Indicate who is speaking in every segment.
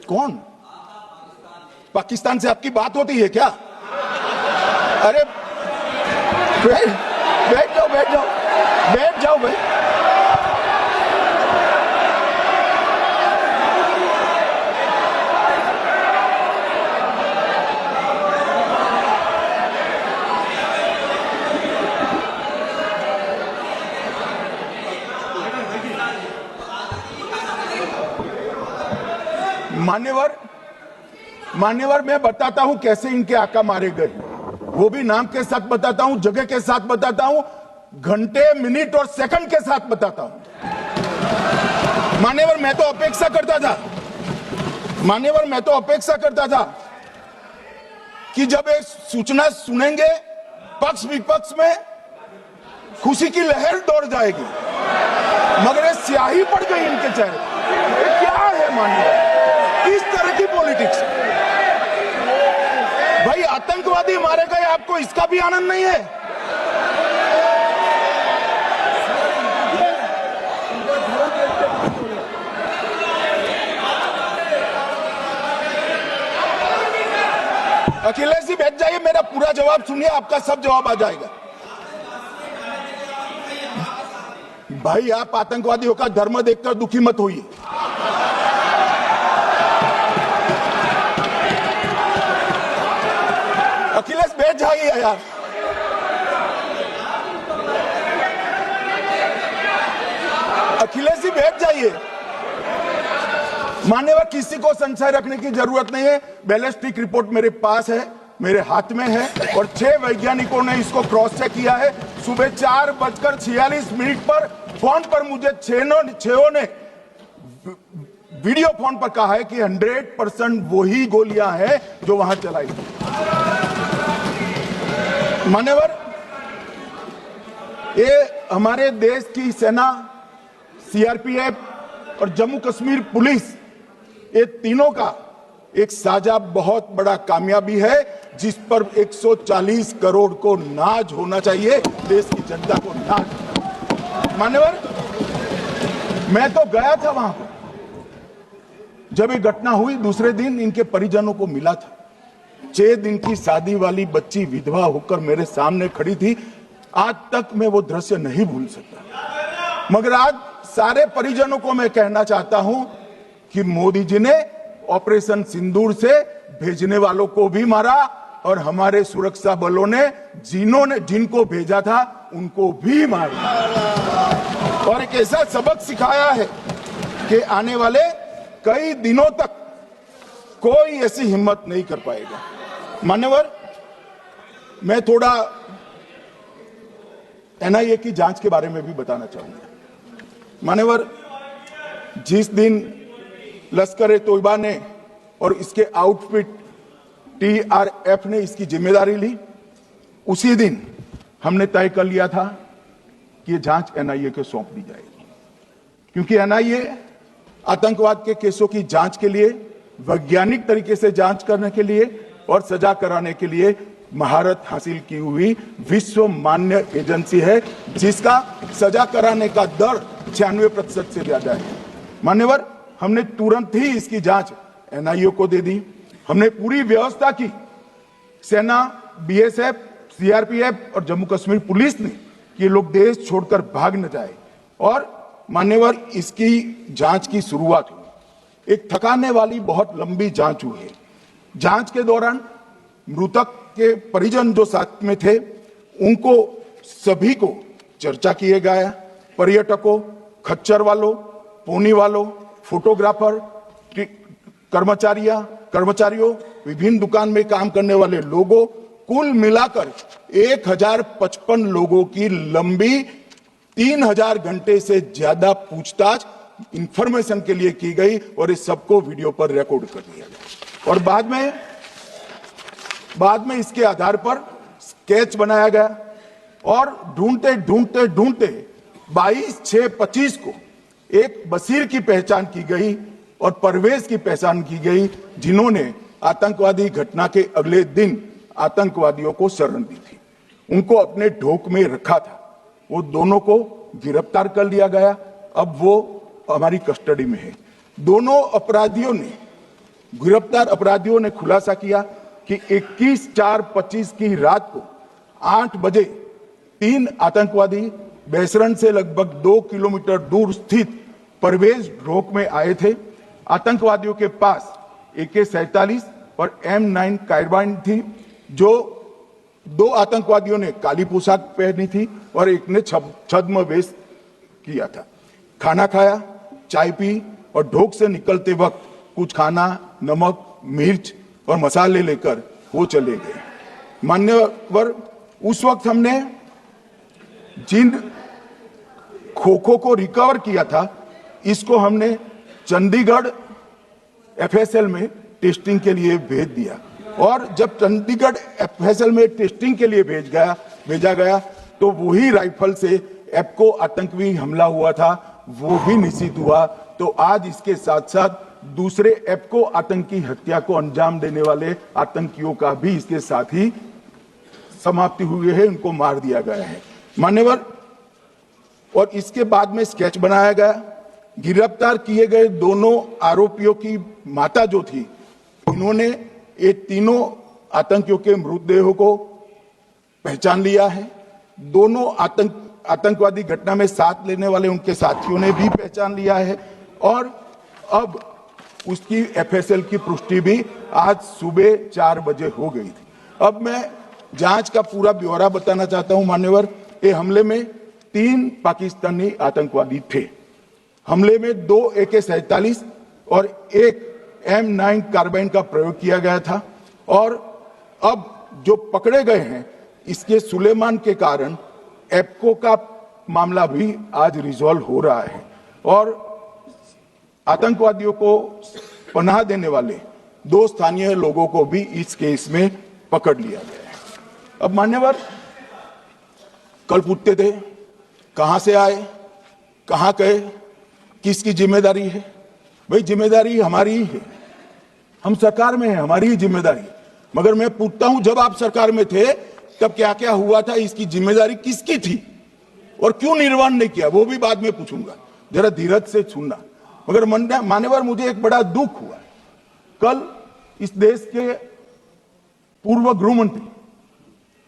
Speaker 1: कौन? पाकिस्तान से आपकी बात होती है क्या? अरे बैठ जाओ बैठ जाओ बैठ जाओ भाई। मान्यवर मैं बताता हूं कैसे इनके आका मारे गए, वो भी नाम के साथ बताता हूं, जगह के साथ बताता हूं, घंटे मिनट और सेकंड के साथ बताता हूं। मान्यवर मैं तो अपेक्षा करता था कि जब एक सूचना सुनेंगे पक्ष विपक्ष में खुशी की लहर दौड़ जाएगी, मगर ये स्याही पड़ गई इनके चेहरे। ये क्या है मान्यवर, किस तरह की पॉलिटिक्स? भाई आतंकवादी मारे गए, आपको इसका भी आनंद नहीं है? अखिलेश जी बैठ जाइए, मेरा पूरा जवाब सुनिए, आपका सब जवाब आ जाएगा। भाई आप आतंकवादियों का धर्म देखकर दुखी मत होइए। अखिलेश बैठ जाइए यार। अखिलेश जी बैठ जाइए। मान्यवर किसी को संशय रखने की जरूरत नहीं है, बैलिस्टिक रिपोर्ट मेरे पास है, मेरे हाथ में है, और 6 वैज्ञानिकों ने इसको क्रॉस चेक किया है। सुबह 4:46 पर फोन पर मुझे 6 ने वीडियो फोन पर कहा है कि 100% वही गोलियां हैं जो वहां चलाई। मान्यवर ये हमारे देश की सेना, सीआरपीएफ और जम्मू कश्मीर पुलिस, ये तीनों का एक साझा बहुत बड़ा कामयाबी है, जिस पर 140 करोड़ को नाज होना चाहिए, देश की जनता को नाज। मान्यवर मैं तो गया था वहां पर जब ये घटना हुई, दूसरे दिन इनके परिजनों को मिला था। 6 दिन की शादी वाली बच्ची विधवा होकर मेरे सामने खड़ी थी। आज तक मैं वो दृश्य नहीं भूल सकता। मगर आज सारे परिजनों को मैं कहना चाहता हूं कि मोदी जी ने ऑपरेशन सिंदूर से भेजने वालों को भी मारा, और हमारे सुरक्षा बलों ने जिनको भेजा था उनको भी मारा, और एक ऐसा सबक सिखाया है कि आने वाले कई दिनों तक कोई ऐसी हिम्मत नहीं कर पाएगा। मान्यवर मैं थोड़ा एनआईए की जांच के बारे में भी बताना चाहूंगा। मान्यवर जिस दिन लश्कर-ए-तोयबा ने और इसके आउटफिट टीआरएफ ने इसकी जिम्मेदारी ली, उसी दिन हमने तय कर लिया था कि ये जांच एनआईए को सौंप दी जाएगी, क्योंकि एनआईए आतंकवाद के केसों की जांच के लिए, वैज्ञानिक तरीके से जांच करने के लिए और सजा कराने के लिए महारत हासिल की हुई विश्व मान्य एजेंसी है, जिसका सजा कराने का दर 96% से ज्यादा है। मान्यवर हमने तुरंत ही इसकी जांच एनआईए को दे दी। हमने पूरी व्यवस्था की, सेना, बीएसएफ, सीआरपीएफ और जम्मू कश्मीर पुलिस ने, कि ये लोग देश छोड़कर भाग न जाए। और मान्यवर इसकी जांच की शुरुआत हुई। एक थकाने वाली बहुत लंबी जांच हुई है। जांच के दौरान मृतक के परिजन जो साथ में थे, उनको सभी को चर्चा किए गया। पर्यटकों, खच्चर वालों, पोनी वालों, फोटोग्राफर, कर्मचारियों, विभिन्न दुकान में काम करने वाले लोगों, कुल मिलाकर 1055 लोगों की लंबी 3000 घंटे से ज्यादा पूछताछ इंफॉर्मेशन के लिए की गई, और इस सबको वीडियो पर रिकॉर्ड कर दिया गया। और बाद में इसके आधार पर स्केच बनाया गया, और ढूंढते 22/6/25 को एक बशीर की पहचान की गई और परवेज की पहचान की गई, जिन्होंने आतंकवादी घटना के अगले दिन आतंकवादियों को शरण दी थी। उनको अपने ढोक में रखा था। वो दोनों को गिरफ्तार कर लिया गया, अब वो हमारी कस्टडी में है। दोनों अपराधियों ने गिरफ्तार अपराधियों ने खुलासा किया कि 21/4/25 की रात को 8 बजे 3 आतंकवादी बेसरन से लगभग 2 किलोमीटर दूर स्थित परवेज ढोक में आए थे। आतंकवादियों के पास AK-47 और M9 कार्बाइन थी। जो 2 आतंकवादियों ने काली पोशाक पहनी थी और एक ने छद्म वेश किया था। खाना खाया, चाय पी और ढोक से निकलते वक्त कुछ खाना, नमक, मिर्च और मसाले लेकर वो चले गए। मान्यवर, उस वक्त हमने जिन खोखो को रिकवर किया था, इसको हमने चंडीगढ़ FSL में टेस्टिंग के लिए भेज दिया और जब चंडीगढ़ FSL में टेस्टिंग के लिए भेजा गया तो वही राइफल से एप्को आतंकी हमला हुआ था, वो भी निश्चित हुआ। तो आज इसके साथ साथ दूसरे एप्को आतंकी हत्या को अंजाम देने वाले आतंकियों का भी इसके साथ ही समाप्ति हुई है, उनको मार दिया गया है। मान्यवर, और इसके बाद में स्केच बनाया गया। गिरफ्तार किए गए दोनों आरोपियों की माता जो थी, इन्होंने ये तीनों आतंकियों के मृतदेहों को पहचान लिया है। दोनों आतंकवादी घटना में साथ लेने वाले उनके साथियों ने भी पहचान लिया है और अब उसकी FSL की पुष्टि भी आज सुबह 4 बजे हो गई थी। अब मैं जांच का पूरा ब्यौरा बताना चाहता हूं। मान्यवर, ये हमले में 3 पाकिस्तानी आतंकवादी थे। हमले में 2 AK-47 और 1 M9 कार्बाइन का प्रयोग किया गया था और अब जो पकड़े गए हैं, इसके सुलेमान के कारण एप्को का मामला भी आज रिजॉल्व हो रहा है और आतंकवादियों को पनाह देने वाले 2 स्थानीय लोगों को भी इस केस में पकड़ लिया गया है। अब मान्यवर, कल पूछते थे कहां से आए, कहां गए, किसकी जिम्मेदारी है? भाई, जिम्मेदारी हमारी ही है, हम सरकार में हैं, हमारी ही जिम्मेदारी। मगर मैं पूछता हूं, जब आप सरकार में थे तब क्या क्या हुआ था, इसकी जिम्मेदारी किसकी थी और क्यों निर्वहन नहीं किया, वो भी बाद में पूछूंगा, जरा धीरज से सुनना। मगर मान्यवर, मुझे एक बड़ा दुख हुआ। कल इस देश के पूर्व गृह मंत्री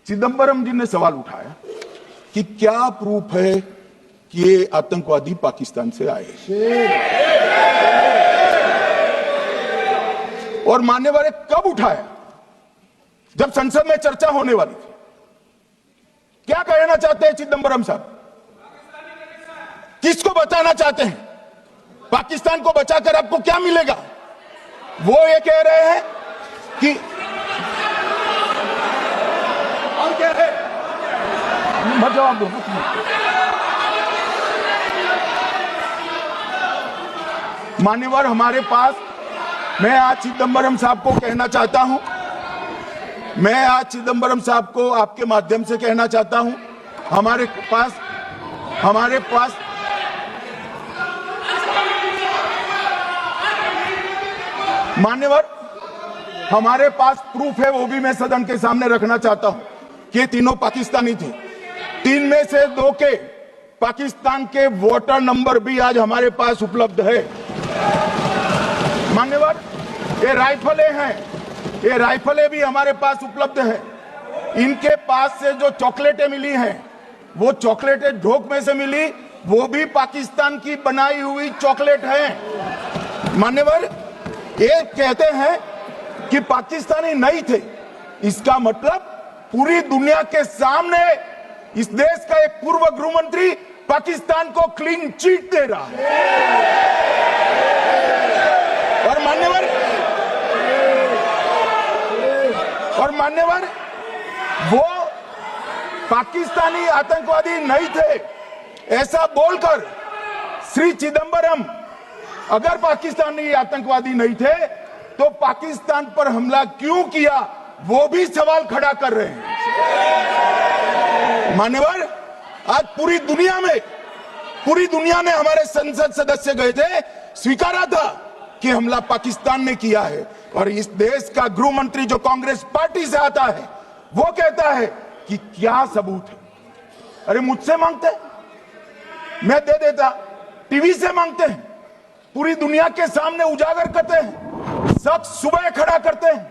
Speaker 1: चिदंबरम जी ने सवाल उठाया कि क्या प्रूफ है कि ये आतंकवादी पाकिस्तान से आए। और मान्यवर, कब उठाया? जब संसद में चर्चा होने वाली थी। क्या कहना चाहते हैं चिदंबरम साहब? किसको बताना चाहते हैं? पाकिस्तान को बचाकर आपको क्या मिलेगा? वो ये कह रहे हैं कि और क्या है, मत जवाब दो। मान्यवर, हमारे पास, मैं आज चिदंबरम साहब को कहना चाहता हूं, मैं आज चिदंबरम साहब को आपके माध्यम से कहना चाहता हूं, हमारे पास मान्यवर, हमारे पास प्रूफ है, वो भी मैं सदन के सामने रखना चाहता हूं कि तीनों पाकिस्तानी थे। 3 में से 2 के पाकिस्तान के वोटर नंबर भी आज हमारे पास उपलब्ध है। मान्यवर, ये राइफलें हैं, ये राइफलें भी हमारे पास उपलब्ध है। इनके पास से जो चॉकलेटें मिली हैं, वो चॉकलेटें ढोक में से मिली, वो भी पाकिस्तान की बनाई हुई चॉकलेट है। मान्यवर, ये कहते हैं कि पाकिस्तानी नहीं थे, इसका मतलब पूरी दुनिया के सामने इस देश का एक पूर्व गृह मंत्री पाकिस्तान को क्लीन चिट दे रहा है। और मान्यवर, वो पाकिस्तानी आतंकवादी नहीं थे ऐसा बोलकर श्री चिदंबरम, अगर पाकिस्तानी आतंकवादी नहीं थे तो पाकिस्तान पर हमला क्यों किया, वो भी सवाल खड़ा कर रहे हैं। मान्यवर, आज पूरी दुनिया में हमारे संसद सदस्य गए थे, स्वीकारा था कि हमला पाकिस्तान ने किया है। और इस देश का गृह मंत्री जो कांग्रेस पार्टी से आता है, वो कहता है कि क्या सबूत है। अरे, मुझसे मांगते हैं, मैं दे देता, टीवी से मांगते हैं, पूरी दुनिया के सामने उजागर करते हैं, सब सुबह खड़ा करते हैं।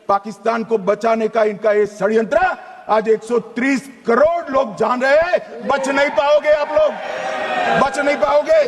Speaker 1: पाकिस्तान को बचाने का इनका ये षड्यंत्र आज 130 करोड़ लोग जान रहे हैं। बच नहीं पाओगे आप लोग, बच नहीं पाओगे।